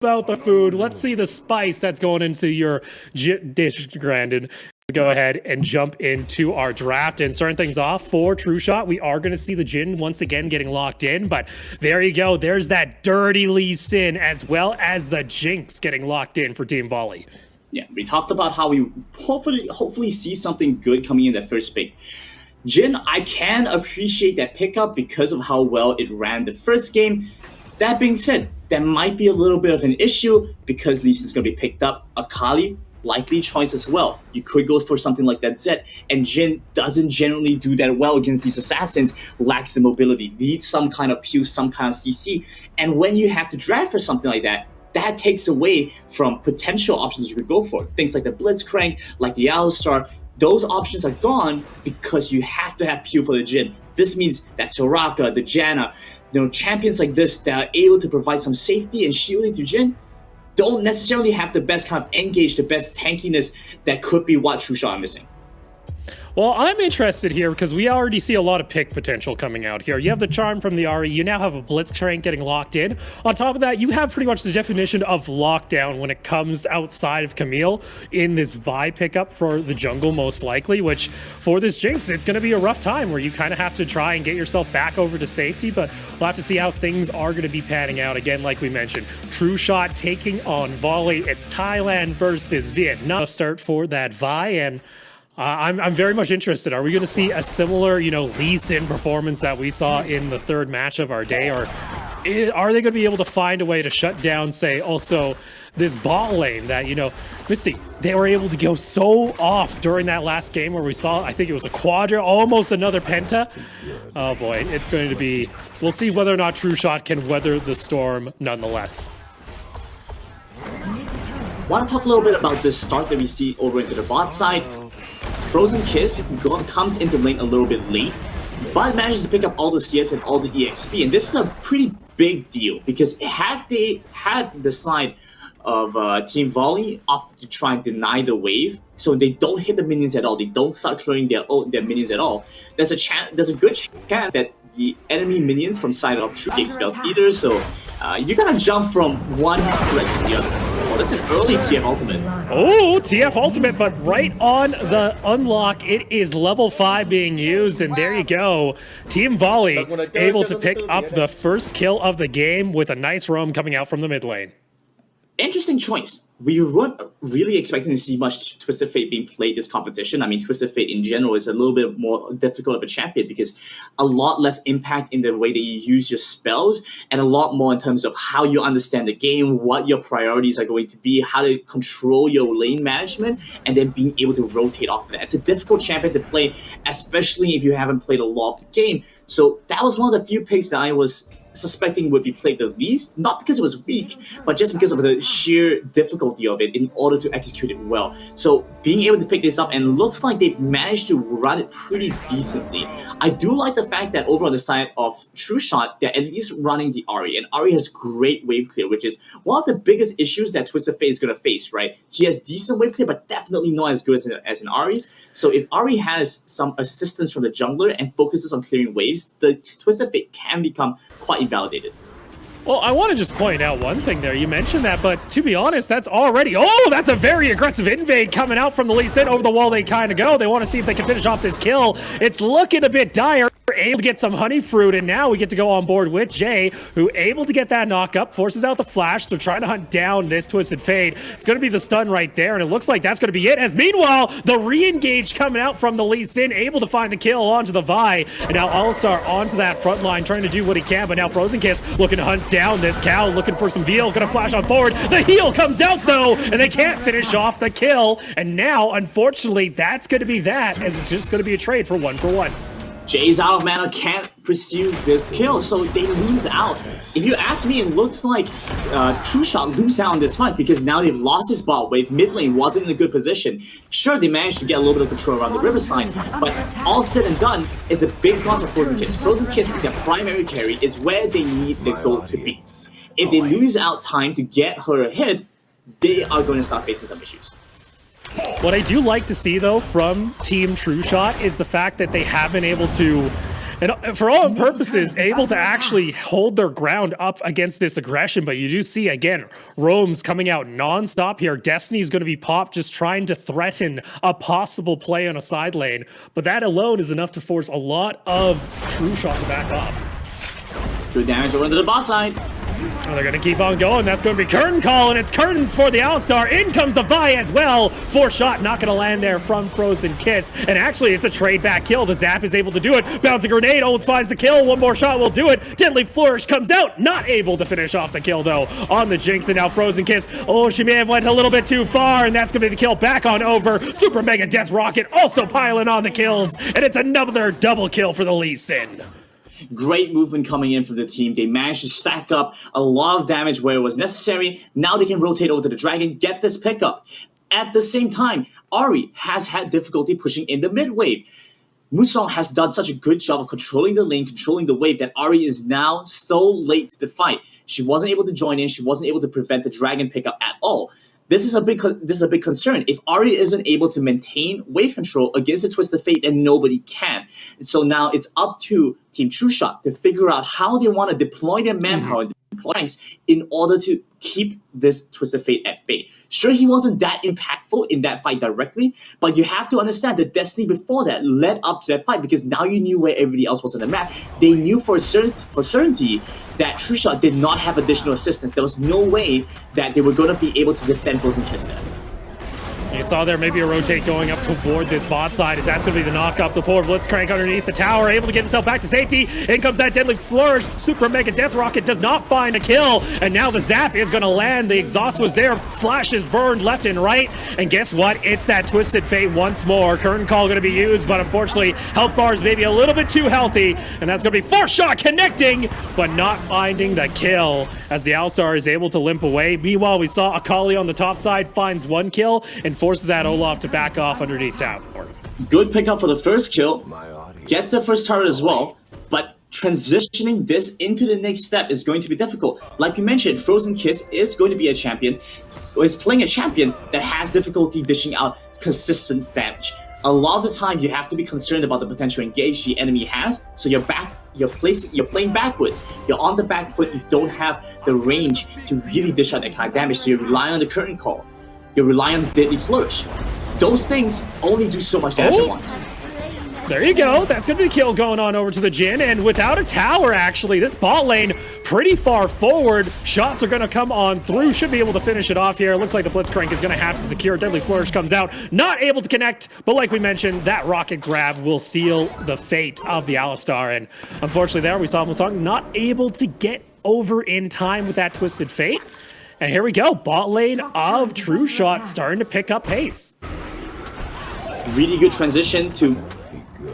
about the food. Let's see the spice that's going into your dish, Grandin. Go ahead and jump into our draft and starting things off for Trueshot. We are going to see the Jin once again getting locked in, but there you go. There's that dirty Lee Sin as well as the Jinx getting locked in for Team Volley. Yeah, we talked about how we hopefully see something good coming in that first pick. Jin, I can appreciate that pickup because of how well it ran the first game. That being said, that might be a little bit of an issue because Lee Sin's going to be picked up. Akali, likely choice as well. You could go for something like that Zed, and Jin doesn't generally do that well against these assassins, lacks the mobility, needs some kind of Q, some kind of CC, and when you have to draft for something like that, that takes away from potential options you could go for. Things like the Blitzcrank, like the Alistar, those options are gone because you have to have Q for the Jin. This means that Soraka, the Janna, champions like this that are able to provide some safety and shielding to Jin don't necessarily have the best kind of engage, the best tankiness that could be what Trueshot are missing. Well, I'm interested here because we already see a lot of pick potential coming out here. You have the charm from the Ahri. You now have a Blitzcrank getting locked in. On top of that, you have pretty much the definition of lockdown when it comes outside of Camille in this Vi pickup for the jungle, most likely, which for this Jinx, it's going to be a rough time where you kind of have to try and get yourself back over to safety, but we'll have to see how things are going to be panning out. Again, like we mentioned, Trueshot taking on Volley. It's Thailand versus Vietnam. Start for that Vi, and I'm very much interested. Are we going to see a similar, Lee Sin performance that we saw in the third match of our day, or are they going to be able to find a way to shut down, say, also this bot lane that, Misty, they were able to go so off during that last game where we saw, I think it was a quadra, almost another penta. Oh boy, it's going to be, we'll see whether or not Trueshot can weather the storm nonetheless. Want to talk a little bit about this start that we see over into the bot side. Frozen Kiss comes into lane a little bit late, but manages to pick up all the CS and all the EXP, and this is a pretty big deal because had they had the side of Team Volley opted to try and deny the wave, so they don't hit the minions at all, they don't start clearing their minions at all, there's a good chance that the enemy minions from side of True escape spells either, so you gotta jump from one threat to the other. Oh, that's an early TF ultimate. Oh, TF ultimate, but right on the unlock, it is level 5 being used, and there you go. Team Volley able to pick up the first kill of the game with a nice roam coming out from the mid lane. Interesting choice. We weren't really expecting to see much Twisted Fate being played this competition. I mean, Twisted Fate in general is a little bit more difficult of a champion because a lot less impact in the way that you use your spells and a lot more in terms of how you understand the game, what your priorities are going to be, how to control your lane management, and then being able to rotate off of that. It's a difficult champion to play, especially if you haven't played a lot of the game. So that was one of the few picks that I was suspecting would be played the least, not because it was weak, but just because of the sheer difficulty of it in order to execute it well. So being able to pick this up, and looks like they've managed to run it pretty decently. I do like the fact that over on the side of Trueshot, they're at least running the Ahri, and Ahri has great wave clear, which is one of the biggest issues that Twisted Fate is going to face, right? He has decent wave clear, but definitely not as good as an Ahri's. So if Ahri has some assistance from the jungler and focuses on clearing waves, the Twisted Fate can become quite invalidated. Well, I want to just point out one thing there. You mentioned that, but to be honest, that's already... Oh, that's a very aggressive invade coming out from the Lee Sin. Over the wall they kind of go. They want to see if they can finish off this kill. It's looking a bit dire. Able to get some honey fruit, and now we get to go on board with Jay, who able to get that knock up, forces out the flash. They're trying to hunt down this Twisted Fate. It's going to be the stun right there, and it looks like that's going to be it. As meanwhile, the re-engage coming out from the Lee Sin, able to find the kill onto the Vi, and now All-Star onto that front line, trying to do what he can, but now Frozen Kiss looking to hunt down this cow, looking for some veal, gonna flash on forward. The heal comes out though, and they can't finish off the kill, and now, unfortunately, that's going to be that, as it's just going to be a trade for 1-for-1. Jay's out of mana, can't pursue this kill, so they lose out. If you ask me, it looks like Trueshot lose out on this fight because now they've lost his bot wave. Mid lane wasn't in a good position. Sure, they managed to get a little bit of control around the riverside, but all said and done, it's a big loss for Frozen Kiss. Frozen Kiss, their primary carry, is where they need the goal to be. If they lose out time to get her hit, they are going to start facing some issues. What I do like to see, though, from Team Trueshot is the fact that they have been able to And for all purposes, able to actually hold their ground up against this aggression. But you do see, again, Rome's coming out nonstop here. Destiny's going to be popped, just trying to threaten a possible play on a side lane. But that alone is enough to force a lot of Trueshot to back off. Good damage over to the bot side. And they're going to keep on going. That's going to be Curtain Call, and it's curtains for the Alistar. In comes the Vi as well. 4-shot, not going to land there from Frozen Kiss. And actually, it's a trade back kill. The Zap is able to do it. Bouncing grenade almost finds the kill. One more shot will do it. Deadly Flourish comes out. Not able to finish off the kill, though, on the Jinx. And now Frozen Kiss. Oh, she may have went a little bit too far, and that's going to be the kill back on over. Super Mega Death Rocket also piling on the kills. And it's another double kill for the Lee Sin. Great movement coming in from the team. They managed to stack up a lot of damage where it was necessary. Now they can rotate over to the Dragon, get this pickup. At the same time, Ahri has had difficulty pushing in the mid wave. Musong has done such a good job of controlling the lane, controlling the wave, that Ahri is now so late to the fight. She wasn't able to join in. She wasn't able to prevent the Dragon pickup at all. This is a big concern. If Ahri isn't able to maintain wave control against the Twisted Fate, then nobody can. And so now it's up to Team Trueshot to figure out how they want to deploy their manpower, planks, in order to keep this Twisted Fate at bay. Sure, he wasn't that impactful in that fight directly, but you have to understand that Destiny before that led up to that fight because now you knew where everybody else was on the map. They knew for certainty that Trueshot did not have additional assistance. There was no way that they were going to be able to defend Frozen Kiss there. You saw there maybe a rotate going up toward this bot side, as that's going to be the knock up. The poor Blitzcrank underneath the tower, able to get himself back to safety. In comes that Deadly Flourish. Super Mega Death Rocket does not find a kill, and now the Zap is going to land. The exhaust was there. Flash is burned left and right, and guess what? It's that Twisted Fate once more. Curtain Call going to be used, but unfortunately, health bar is maybe a little bit too healthy, and that's going to be 4-shot connecting, but not finding the kill, as the Alistar is able to limp away. Meanwhile, we saw Akali on the top side finds one kill and forces that Olaf to back off underneath tower. Good pickup for the first kill. Gets the first turret as well, but transitioning this into the next step is going to be difficult. Like you mentioned, Frozen Kiss is going to be a champion, or is playing a champion that has difficulty dishing out consistent damage. A lot of the time, you have to be concerned about the potential engage the enemy has, so you're playing backwards. You're on the back foot, you don't have the range to really dish out that kind of damage, so you rely on the Curtain Call. You rely on the Deadly Flourish. Those things only do so much damage at once. There you go. That's going to be a kill going on over to the Jhin. And without a tower, actually, this bot lane pretty far forward. Shots are going to come on through. Should be able to finish it off here. Looks like the Blitzcrank is going to have to secure. Deadly Flourish comes out. Not able to connect. But like we mentioned, that rocket grab will seal the fate of the Alistar. And unfortunately there, we saw Musong not able to get over in time with that Twisted Fate. And here we go. Bot lane of Trueshot starting to pick up pace. Really good transition to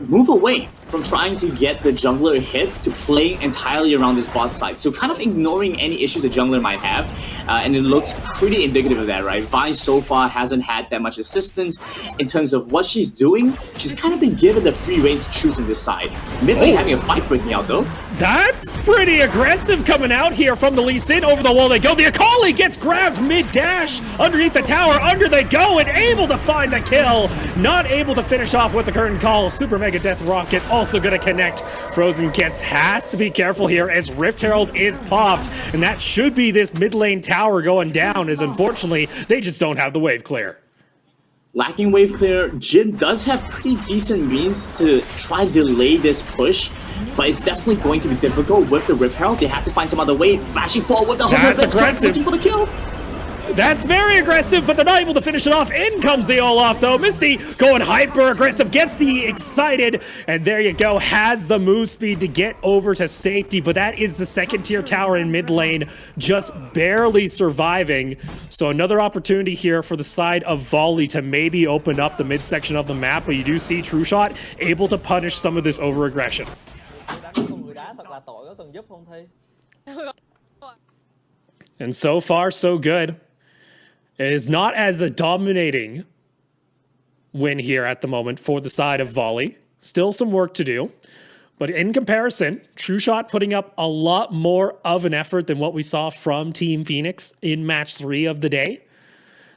move away from trying to get the jungler hit to playing entirely around this bot side. So kind of ignoring any issues the jungler might have. And it looks pretty indicative of that, right? Vi so far hasn't had that much assistance in terms of what she's doing. She's kind of been given the free reign to choose in this side. Mid lane having a fight breaking out though. That's pretty aggressive coming out here from the Lee Sin. Over the wall they go. The Akali gets grabbed mid-dash. Underneath the tower, under they go, and able to find the kill. Not able to finish off with the Curtain Call. Super Mega Death Rocket also going to connect. Frozen Kiss has to be careful here as Rift Herald is popped. And that should be this mid lane tower going down, as unfortunately, they just don't have the wave clear. Lacking wave clear, Jhin does have pretty decent means to try to delay this push, but it's definitely going to be difficult with the Rift Herald. They have to find some other way. Flashing forward with the That's aggressive. Looking for the kill. That's very aggressive, but they're not able to finish it off. In comes the Olaf, though. Misty going hyper aggressive, gets the excited, and there you go. Has the move speed to get over to safety, but that is the second tier tower in mid lane, just barely surviving. So another opportunity here for the side of Volley to maybe open up the midsection of the map, but you do see Trueshot able to punish some of this over aggression. And so far, so good. It is not as a dominating win here at the moment for the side of Volley. Still some work to do. But in comparison, Trueshot putting up a lot more of an effort than what we saw from Team Phoenix in match 3 of the day.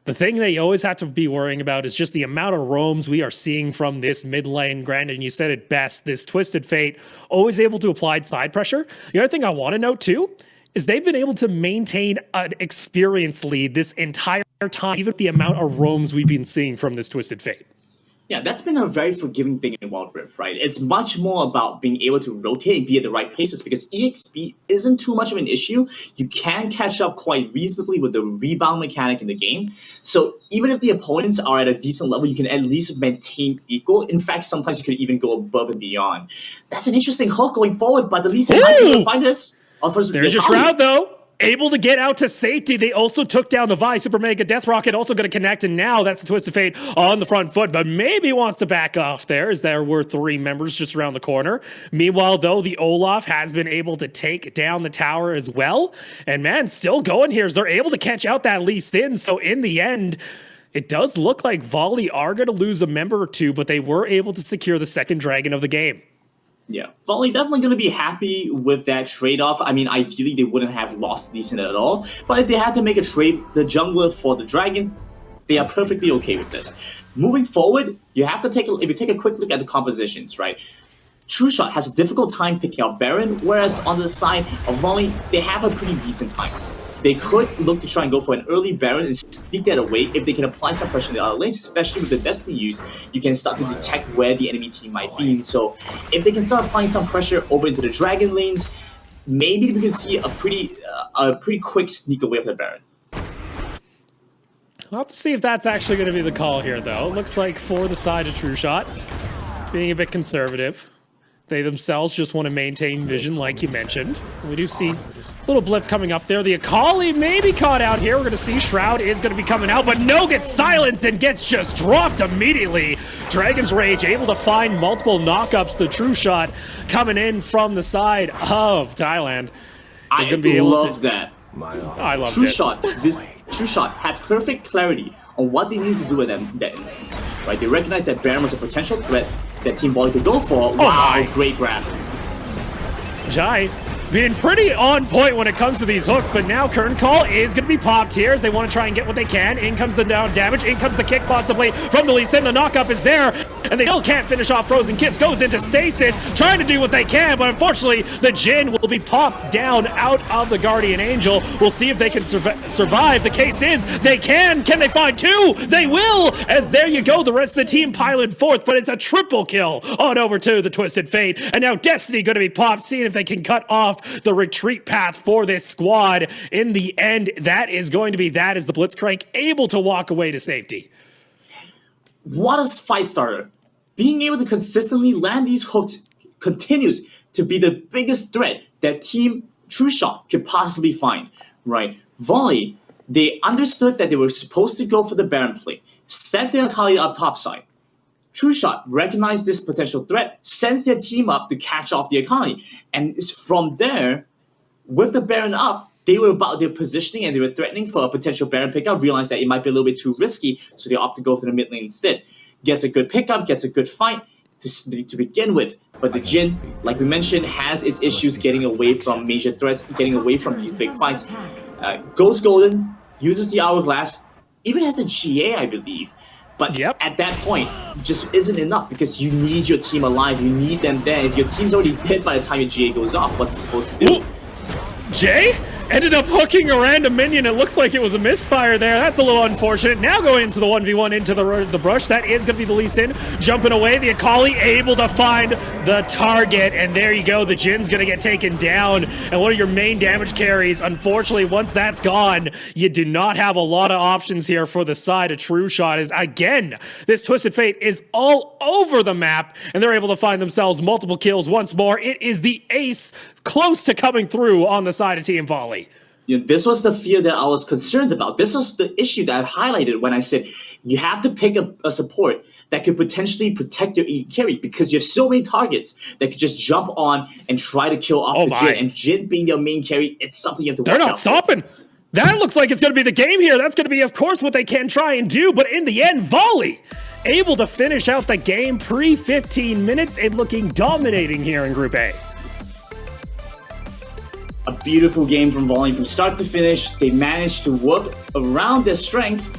The thing that you always have to be worrying about is just the amount of roams we are seeing from this mid lane. Granted, and you said it best, this Twisted Fate always able to apply side pressure. The other thing I want to note too is they've been able to maintain an experience lead this entire time, even with the amount of roams we've been seeing from this Twisted Fate. Yeah, that's been a very forgiving thing in Wild Rift, right? It's much more about being able to rotate and be at the right places because EXP isn't too much of an issue. You can catch up quite reasonably with the rebound mechanic in the game. So even if the opponents are at a decent level, you can at least maintain equal. In fact, sometimes you could even go above and beyond. That's an interesting hook going forward, but at least they might be able to find this. There's your Shroud, though. Able to get out to safety. They also took down the Vi. Super Mega Death Rocket also going to connect, and now that's the Twisted Fate on the front foot, but maybe wants to back off there as there were 3 members just around the corner. Meanwhile, though, the Olaf has been able to take down the tower as well. And man, still going here as they're able to catch out that Lee Sin. So in the end, it does look like Volley are going to lose a member or 2, but they were able to secure the second dragon of the game. Yeah, Volley definitely going to be happy with that trade-off. I mean, ideally, they wouldn't have lost Lee Sin at all. But if they had to make a trade, the jungler for the dragon, they are perfectly okay with this. Moving forward, you have to if you take a quick look at the compositions, right? Trueshot has a difficult time picking out Baron, whereas on the side of Volley, they have a pretty decent time. They could look to try and go for an early Baron and sneak that away if they can apply some pressure in the other lanes, especially with the Destiny use. You can start to detect where the enemy team might be. And so if they can start applying some pressure over into the Dragon lanes, maybe we can see a pretty quick sneak away of the Baron. We'll have to see if that's actually going to be the call here, though. It looks like for the side of Trueshot, being a bit conservative. They themselves just want to maintain vision, like you mentioned. We do see a little blip coming up there. The Akali may be caught out here. We're going to see Shroud is going to be coming out, but no gets silenced and gets just dropped immediately. Dragon's Rage able to find multiple knockups. The Trueshot coming in from the side of Thailand. I love that. I love Trueshot. This Trueshot had perfect clarity on what they needed to do in that instance. Right? They recognized that Baron was a potential threat that Team Volley could go for. Wow, great grab. Jai being pretty on point when it comes to these hooks, but now Curtain Call is going to be popped here as they want to try and get what they can. In comes the down damage, in comes the kick possibly from the Lee Sin. The knockup is there, and they still can't finish off Frozen Kiss. Goes into stasis, trying to do what they can, but unfortunately the Jhin will be popped down out of the Guardian Angel. We'll see if they can survive. The case is they can. Can they find 2? They will, as there you go. The rest of the team pilot 4th, but it's a triple kill on over to the Twisted Fate. And now Destiny going to be popped, seeing if they can cut off the retreat path for this squad. In the end, that is going to be that as the Blitzcrank able to walk away to safety. What a fight starter. Being able to consistently land these hooks continues to be the biggest threat that Team Trueshot could possibly find, right? Volley, they understood that they were supposed to go for the Baron play, set their Akali up topside. Trueshot recognized this potential threat, sends their team up to catch off the Akali. And from there, with the Baron up, they were about their positioning and they were threatening for a potential Baron pickup, realized that it might be a little bit too risky, so they opt to go for the mid lane instead. Gets a good pickup, gets a good fight to begin with. But the Jhin, like we mentioned, has its issues getting away from major threats, getting away from these big fights. Goes golden, uses the Hourglass, even has a GA, I believe. But at that point, just isn't enough because you need your team alive. You need them there. If your team's already dead by the time your GA goes off, what's it supposed to do? Ooh. Jay ended up hooking a random minion. It looks like it was a misfire there. That's a little unfortunate. Now going into the 1v1 into the brush. That is going to be the Lee Sin jumping away. The Akali able to find the target. And there you go. The Jin's going to get taken down. And one of your main damage carries. Unfortunately, once that's gone, you do not have a lot of options here for the side of Trueshot. Is again, this Twisted Fate is all over the map. And they're able to find themselves multiple kills once more. It is the ace close to coming through on the side of Team Volley. You know, this was the fear that I was concerned about. This was the issue that I highlighted when I said you have to pick a support that could potentially protect your AD carry because you have so many targets that could just jump on and try to kill off the Jhin. And Jhin being your main carry, it's something you have to watch out. They're not stopping. That looks like it's going to be the game here. That's going to be, of course, what they can try and do. But in the end, Volley able to finish out the game pre-15 minutes and looking dominating here in Group A. A beautiful game from Volley from start to finish. They managed to work around their strengths,